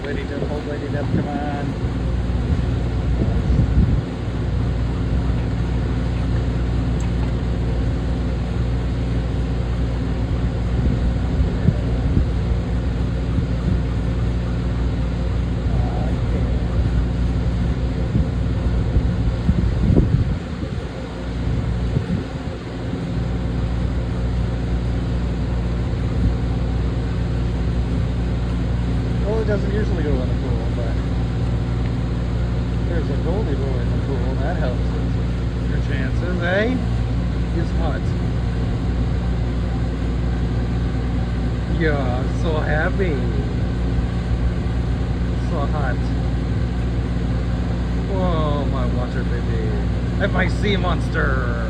Lady Death, old Lady Death, come on. Well, it doesn't usually go in the pool, but there's a goldie boy in the pool. That helps your chances, eh? He's hot. Yeah, I'm so happy. So hot. Whoa, my water baby. And my sea monster.